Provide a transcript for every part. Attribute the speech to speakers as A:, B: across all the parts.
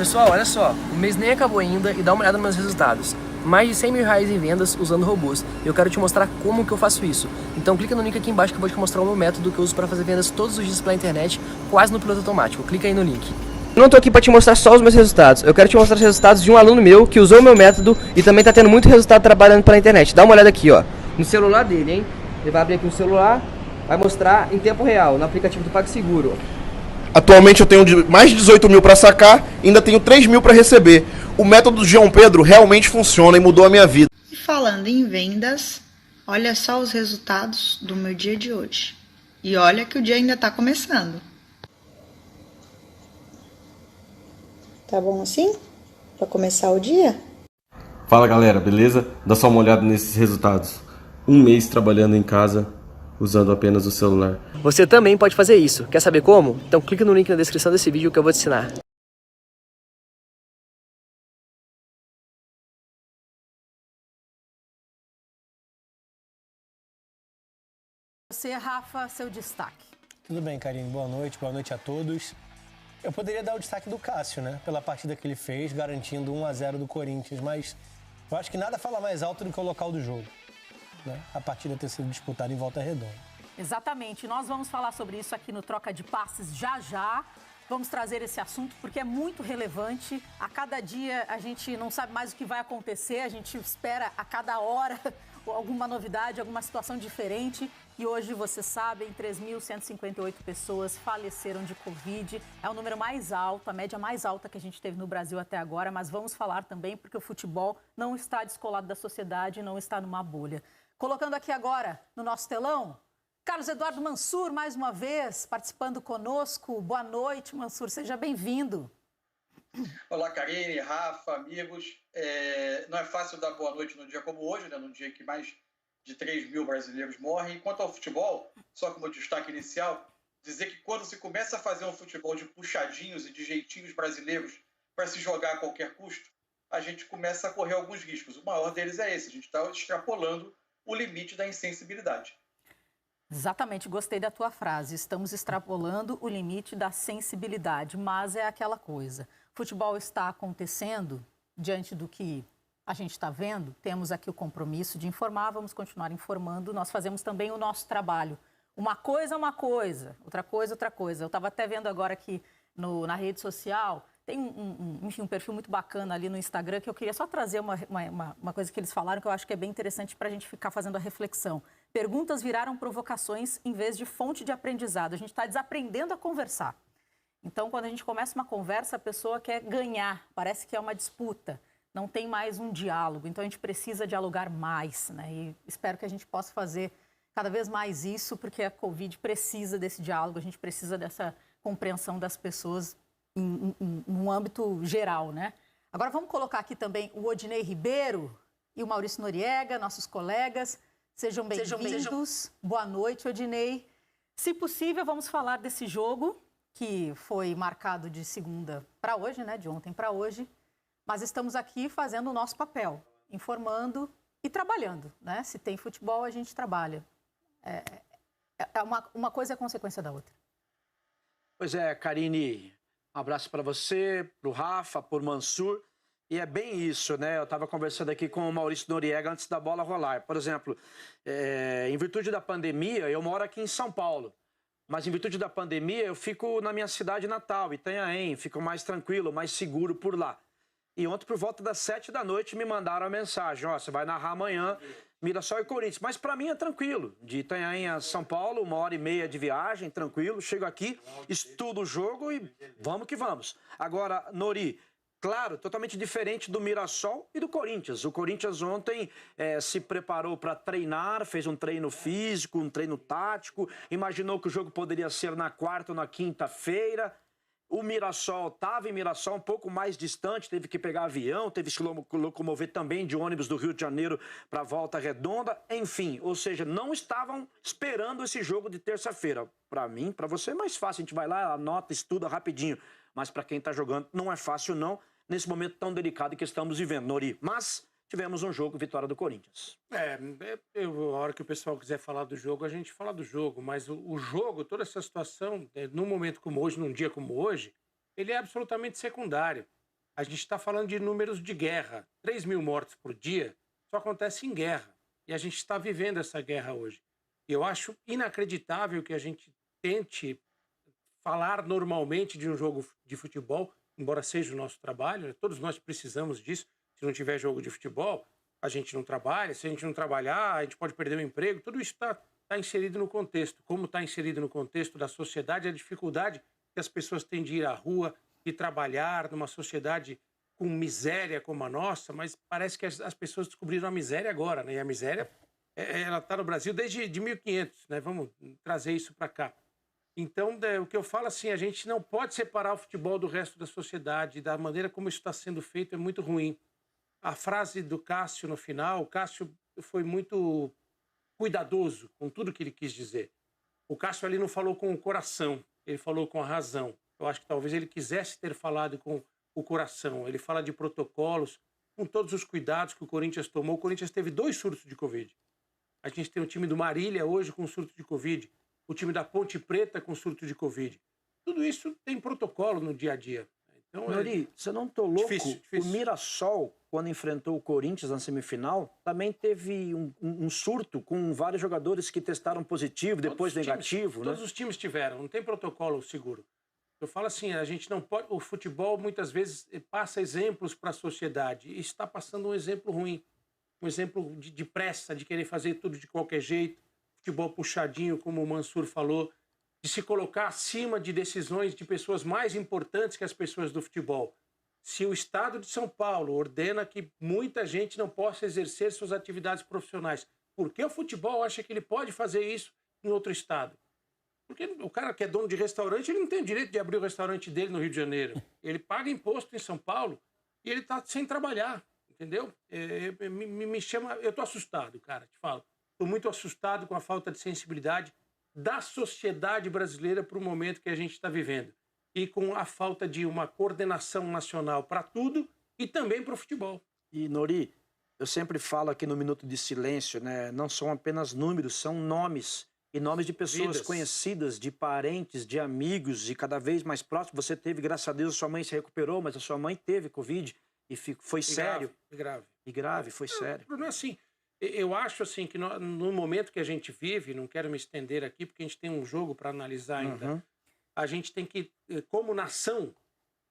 A: Pessoal, olha só, o mês nem acabou ainda e dá uma olhada nos meus resultados. Mais de 100 mil reais em vendas usando robôs. E eu quero te mostrar como que eu faço isso. Então clica no link aqui embaixo que eu vou te mostrar o meu método que eu uso para fazer vendas todos os dias pela internet, quase no piloto automático. Clica aí no link. Eu não tô aqui para te mostrar só os meus resultados. Eu quero te mostrar os resultados de um aluno meu que usou o meu método e também tá tendo muito resultado trabalhando pela internet. Dá uma olhada aqui, ó. No celular dele, hein? Ele vai abrir aqui o celular, vai mostrar em tempo real, no aplicativo do PagSeguro.
B: Atualmente eu tenho mais de 18 mil para sacar e ainda tenho 3 mil para receber. O método do João Pedro realmente funciona e mudou a minha vida.
C: E falando em vendas, olha só os resultados do meu dia de hoje. E olha que o dia ainda está começando. Tá bom assim? Para começar o dia?
D: Fala galera, beleza? Dá só uma olhada nesses resultados. Um mês trabalhando em casa, usando apenas o celular.
A: Você também pode fazer isso. Quer saber como? Então clica no link na descrição desse vídeo que eu vou te ensinar.
E: Você, Rafa, seu destaque.
F: Tudo bem, Karine. Boa noite a todos. Eu poderia dar o destaque do Cássio, né? Pela partida que ele fez, garantindo 1-0 do Corinthians, mas eu acho que nada fala mais alto do que o local do jogo, né? A partida ter sido disputada em Volta Redonda.
E: Exatamente. Nós vamos falar sobre isso aqui no Troca de Passes já já. Vamos trazer esse assunto porque é muito relevante. A cada dia a gente não sabe mais o que vai acontecer, a gente espera a cada hora alguma novidade, alguma situação diferente. E hoje, vocês sabem, 3.158 pessoas faleceram de Covid. É o número mais alto, a média mais alta que a gente teve no Brasil até agora. Mas vamos falar também porque o futebol não está descolado da sociedade, não está numa bolha. Colocando aqui agora no nosso telão, Carlos Eduardo Mansur, mais uma vez, participando conosco. Boa noite, Mansur, seja bem-vindo.
G: Olá, Karine, Rafa, amigos. Não é fácil dar boa noite num dia como hoje, né? Num dia que mais de 3 mil brasileiros morrem. Quanto ao futebol, só como destaque inicial, dizer que quando se começa a fazer um futebol de puxadinhos e de jeitinhos brasileiros para se jogar a qualquer custo, a gente começa a correr alguns riscos. O maior deles é esse, a gente está extrapolando o limite da insensibilidade.
E: Exatamente, gostei da tua frase. Estamos extrapolando o limite da sensibilidade, mas é aquela coisa. Futebol está acontecendo diante do que a gente está vendo. Temos aqui o compromisso de informar, vamos continuar informando. Nós fazemos também o nosso trabalho. Uma coisa é uma coisa, outra coisa é outra coisa. Eu estava até vendo agora aqui na rede social, tem um perfil muito bacana ali no Instagram que eu queria só trazer uma coisa que eles falaram que eu acho que é bem interessante para a gente ficar fazendo a reflexão. Perguntas viraram provocações em vez de fonte de aprendizado. A gente está desaprendendo a conversar. Então, quando a gente começa uma conversa, a pessoa quer ganhar, parece que é uma disputa, não tem mais um diálogo. Então, a gente precisa dialogar mais, né? E espero que a gente possa fazer cada vez mais isso, porque a Covid precisa desse diálogo, a gente precisa dessa compreensão das pessoas num âmbito geral, né? Agora, vamos colocar aqui também o Odinei Ribeiro e o Maurício Noriega, nossos colegas. Sejam bem-vindos. Boa noite, Odinei. Se possível, vamos falar desse jogo que foi marcado de segunda para hoje, né? De ontem para hoje. Mas estamos aqui fazendo o nosso papel, informando e trabalhando, né? Se tem futebol, a gente trabalha. Uma coisa é consequência da outra.
H: Pois é, Karine, um abraço para você, para o Rafa, para o Mansur. E é bem isso, né? Eu estava conversando aqui com o Maurício Noriega antes da bola rolar. Por exemplo, em virtude da pandemia, eu moro aqui em São Paulo. Mas em virtude da pandemia, eu fico na minha cidade natal, Itanhaém. Fico mais tranquilo, mais seguro por lá. E ontem, por volta das 7 da noite, me mandaram a mensagem. Ó, você vai narrar amanhã Mirassol e Corinthians. Mas para mim é tranquilo. De Itanhaém a São Paulo, 1h30 de viagem, tranquilo. Chego aqui, estudo o jogo e vamos que vamos. Agora, Nori, claro, totalmente diferente do Mirassol e do Corinthians. O Corinthians ontem se preparou para treinar, fez um treino físico, um treino tático, imaginou que o jogo poderia ser na quarta ou na quinta-feira. O Mirassol estava em Mirassol um pouco mais distante, teve que pegar avião, teve que se locomover também de ônibus do Rio de Janeiro para Volta Redonda. Enfim, ou seja, não estavam esperando esse jogo de terça-feira. Para mim, para você é mais fácil, a gente vai lá, anota, estuda rapidinho. Mas para quem está jogando não é fácil não, nesse momento tão delicado que estamos vivendo, Nori. Mas tivemos um jogo, vitória do Corinthians.
I: A hora que o pessoal quiser falar do jogo, a gente fala do jogo. Mas o jogo, toda essa situação, num momento como hoje, num dia como hoje, ele é absolutamente secundário. A gente está falando de números de guerra. 3 mil mortos por dia só acontece em guerra. E a gente está vivendo essa guerra hoje. E eu acho inacreditável que a gente tente falar normalmente de um jogo de futebol, embora seja o nosso trabalho, né? Todos nós precisamos disso. Se não tiver jogo de futebol, a gente não trabalha. Se a gente não trabalhar, a gente pode perder o emprego. Tudo isso está inserido no contexto. Como está inserido no contexto da sociedade, a dificuldade que as pessoas têm de ir à rua, de trabalhar numa sociedade com miséria como a nossa, mas parece que as pessoas descobriram a miséria agora, né? E a miséria, ela está no Brasil desde de 1500, né? Vamos trazer isso para cá. Então, o que eu falo assim, a gente não pode separar o futebol do resto da sociedade, da maneira como isso está sendo feito é muito ruim. A frase do Cássio no final, o Cássio foi muito cuidadoso com tudo que ele quis dizer. O Cássio ali não falou com o coração, ele falou com a razão. Eu acho que talvez ele quisesse ter falado com o coração. Ele fala de protocolos, com todos os cuidados que o Corinthians tomou. O Corinthians teve 2 surtos de Covid. A gente tem o time do Marília hoje com surto de Covid. O time da Ponte Preta com surto de Covid. Tudo isso tem protocolo no dia a dia. Então,
J: Nori, você não tô louco?
I: Difícil.
J: O Mirassol, quando enfrentou o Corinthians na semifinal, também teve um surto com vários jogadores que testaram positivo, depois negativo, né?
I: Todos os times tiveram, não tem protocolo seguro. Eu falo assim, a gente não pode... O futebol, muitas vezes, passa exemplos para a sociedade. E está passando um exemplo ruim. Um exemplo de pressa, de querer fazer tudo de qualquer jeito. Futebol puxadinho, como o Mansur falou. De se colocar acima de decisões de pessoas mais importantes que as pessoas do futebol. Se o Estado de São Paulo ordena que muita gente não possa exercer suas atividades profissionais, por que o futebol acha que ele pode fazer isso em outro estado? Porque o cara que é dono de restaurante, ele não tem o direito de abrir o restaurante dele no Rio de Janeiro. Ele paga imposto em São Paulo e ele está sem trabalhar, entendeu? Me chama... Eu estou assustado, cara, te falo. Estou muito assustado com a falta de sensibilidade da sociedade brasileira para o momento que a gente está vivendo. E com a falta de uma coordenação nacional para tudo e também para o futebol.
J: E, Nori, eu sempre falo aqui no Minuto de Silêncio, né? Não são apenas números, são nomes. E nomes de pessoas conhecidas, de parentes, de amigos e cada vez mais próximos. Você teve, graças a Deus, a sua mãe se recuperou, mas a sua mãe teve Covid e foi sério.
I: Grave.
J: Foi sério.
I: Não é assim. Eu acho assim que no momento que a gente vive, não quero me estender aqui porque a gente tem um jogo para analisar ainda, a gente tem que, como nação,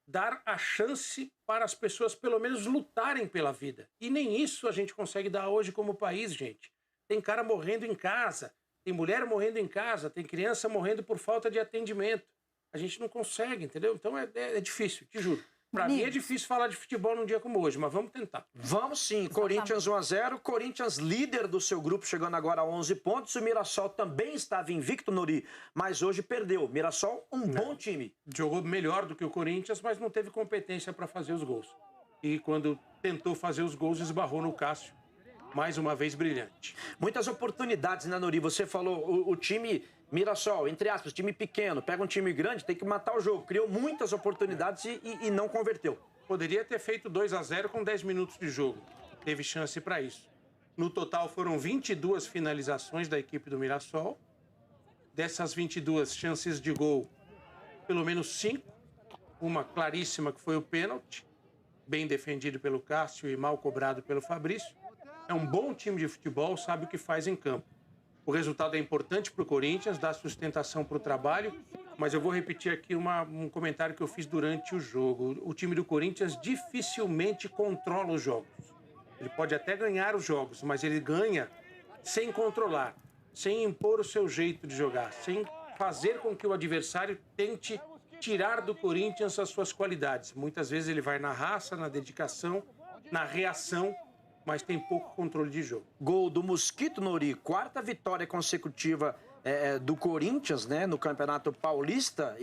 I: dar a chance para as pessoas pelo menos lutarem pela vida. E nem isso a gente consegue dar hoje como país, gente. Tem cara morrendo em casa, tem mulher morrendo em casa, tem criança morrendo por falta de atendimento. A gente não consegue, entendeu? Então é difícil, te juro. Pra mim é difícil falar de futebol num dia como hoje, mas vamos tentar.
J: Vamos sim. Corinthians 1-0. Corinthians líder do seu grupo, chegando agora a 11 pontos. O Mirassol também estava invicto, Nori, mas hoje perdeu. Mirassol, bom time.
I: Jogou melhor do que o Corinthians, mas não teve competência para fazer os gols. E quando tentou fazer os gols, esbarrou no Cássio. Mais uma vez brilhante.
J: Muitas oportunidades, né, Nori? Você falou, o time Mirassol, entre aspas, time pequeno, pega um time grande, tem que matar o jogo. Criou muitas oportunidades e não converteu.
I: Poderia ter feito 2-0 com 10 minutos de jogo. Teve chance para isso. No total foram 22 finalizações da equipe do Mirassol. Dessas 22 chances de gol, pelo menos 5. Uma claríssima que foi o pênalti, bem defendido pelo Cássio e mal cobrado pelo Fabrício. É um bom time de futebol, sabe o que faz em campo. O resultado é importante para o Corinthians, dá sustentação para o trabalho, mas eu vou repetir aqui um comentário que eu fiz durante o jogo. O time do Corinthians dificilmente controla os jogos. Ele pode até ganhar os jogos, mas ele ganha sem controlar, sem impor o seu jeito de jogar, sem fazer com que o adversário tente tirar do Corinthians as suas qualidades. Muitas vezes ele vai na raça, na dedicação, na reação, mas tem pouco controle de jogo.
J: Gol do Mosquito, Nori, 4ª vitória consecutiva do Corinthians, né, no Campeonato Paulista,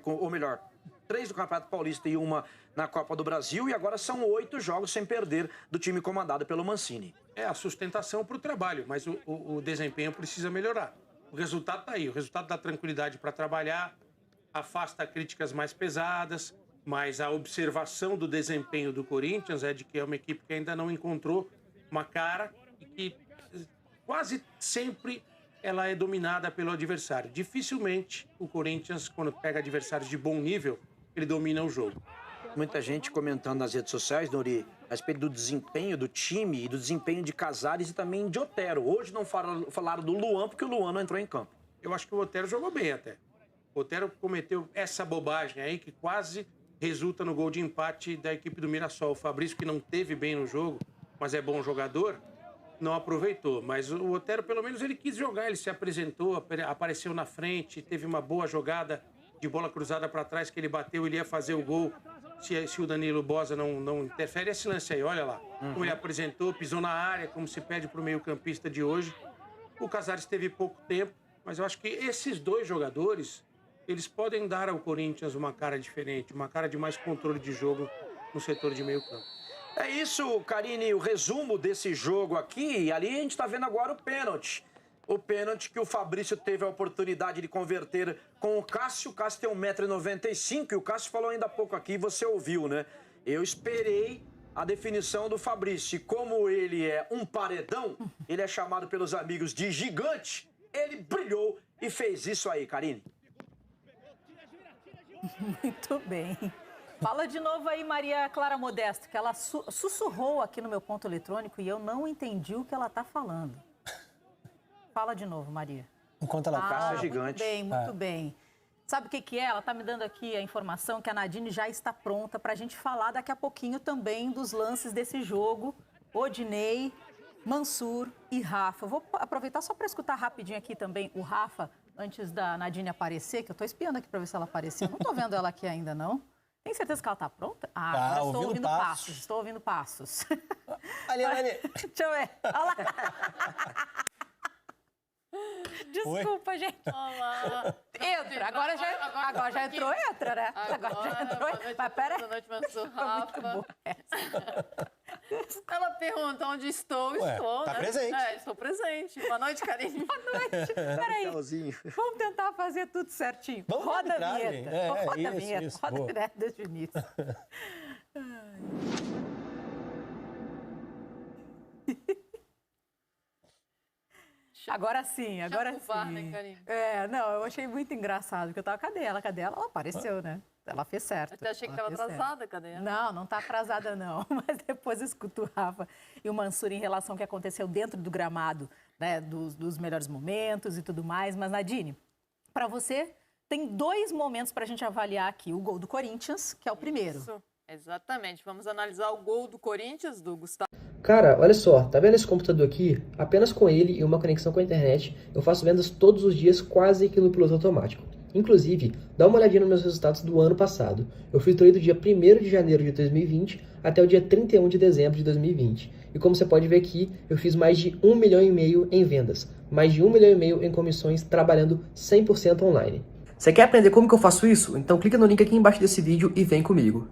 J: ou melhor, 3 do Campeonato Paulista e 1 na Copa do Brasil, e agora são 8 jogos sem perder do time comandado pelo Mancini.
I: É a sustentação para o trabalho, mas o desempenho precisa melhorar. O resultado está aí, o resultado dá tranquilidade para trabalhar, afasta críticas mais pesadas, mas a observação do desempenho do Corinthians é de que é uma equipe que ainda não encontrou uma cara e que quase sempre ela é dominada pelo adversário. Dificilmente o Corinthians, quando pega adversários de bom nível, ele domina o jogo.
J: Muita gente comentando nas redes sociais, Nori, a respeito do desempenho do time e do desempenho de Casares e também de Otero. Hoje não falaram do Luan, porque o Luan não entrou em campo.
I: Eu acho que o Otero jogou bem até. O Otero cometeu essa bobagem aí que quase resulta no gol de empate da equipe do Mirassol. O Fabrício, que não teve bem no jogo, mas é bom jogador, não aproveitou. Mas o Otero, pelo menos, ele quis jogar, ele se apresentou, apareceu na frente, teve uma boa jogada de bola cruzada para trás que ele bateu, ele ia fazer o gol se o Danilo Bosa não interfere. Esse lance aí, olha lá, como ele apresentou, pisou na área, como se pede para o meio-campista de hoje. O Casares teve pouco tempo, mas eu acho que esses dois jogadores, eles podem dar ao Corinthians uma cara diferente, uma cara de mais controle de jogo no setor de meio campo.
J: É isso, Karine, o resumo desse jogo aqui. E ali a gente está vendo agora o pênalti. O pênalti que o Fabrício teve a oportunidade de converter com o Cássio. O Cássio tem 1,95 m e o Cássio falou ainda há pouco aqui, você ouviu, né? Eu esperei a definição do Fabrício. E como ele é um paredão, ele é chamado pelos amigos de gigante, ele brilhou e fez isso aí, Karine.
E: Muito bem. Fala de novo aí, Maria Clara Modesto, que ela sussurrou aqui no meu ponto eletrônico e eu não entendi o que ela está falando. Fala de novo, Maria.
F: Enquanto ela
J: Cássio é gigante.
E: Muito bem. Sabe o que é? Ela está me dando aqui a informação que a Nadine já está pronta para a gente falar daqui a pouquinho também dos lances desse jogo. Odinei, Mansur e Rafa. Eu vou aproveitar só para escutar rapidinho aqui também o Rafa, antes da Nadine aparecer, que eu estou espiando aqui para ver se ela apareceu. Não estou vendo ela aqui ainda, não. Tem certeza que ela está pronta? Ah, agora estou ouvindo passos. Estou ouvindo passos.
F: Ali.
E: Deixa eu ver. Olha lá. Desculpa, gente.
K: Olá.
E: Entra. Agora já entrou, entra, né? Agora já entrou. Mas pera aí.
K: Boa noite, Mansur, Rafa. Ela pergunta onde estou. Estou,
F: tá
K: né?
F: presente.
K: Estou presente. Boa noite, Karine.
E: Boa noite. Peraí. Vamos tentar fazer tudo certinho.
F: Vamos
E: roda a vinheta. Roda a vinheta.
F: Isso,
E: roda a vinheta desde o início. Agora sim, agora sim.
K: Né, Karine?
E: Não, eu achei muito engraçado, porque eu tava, cadê ela? Ela apareceu, né? Ela fez certo.
K: Até achei que estava atrasada, cadê ela?
E: Não, não tá atrasada não, mas depois eu escuto o Rafa e o Mansur em relação ao que aconteceu dentro do gramado, né, dos melhores momentos e tudo mais. Mas, Nadine, para você, tem 2 momentos para a gente avaliar aqui. O gol do Corinthians, que é o primeiro.
K: Isso, exatamente. Vamos analisar o gol do Corinthians, do Gustavo.
A: Cara, olha só, tá vendo esse computador aqui? Apenas com ele e uma conexão com a internet, eu faço vendas todos os dias quase que no piloto automático. Inclusive, dá uma olhadinha nos meus resultados do ano passado. Eu filtrei do dia 1º de janeiro de 2020 até o dia 31 de dezembro de 2020. E como você pode ver aqui, eu fiz mais de 1,5 milhão em vendas, mais de 1,5 milhão em comissões, trabalhando 100% online. Você quer aprender como que eu faço isso? Então clica no link aqui embaixo desse vídeo e vem comigo.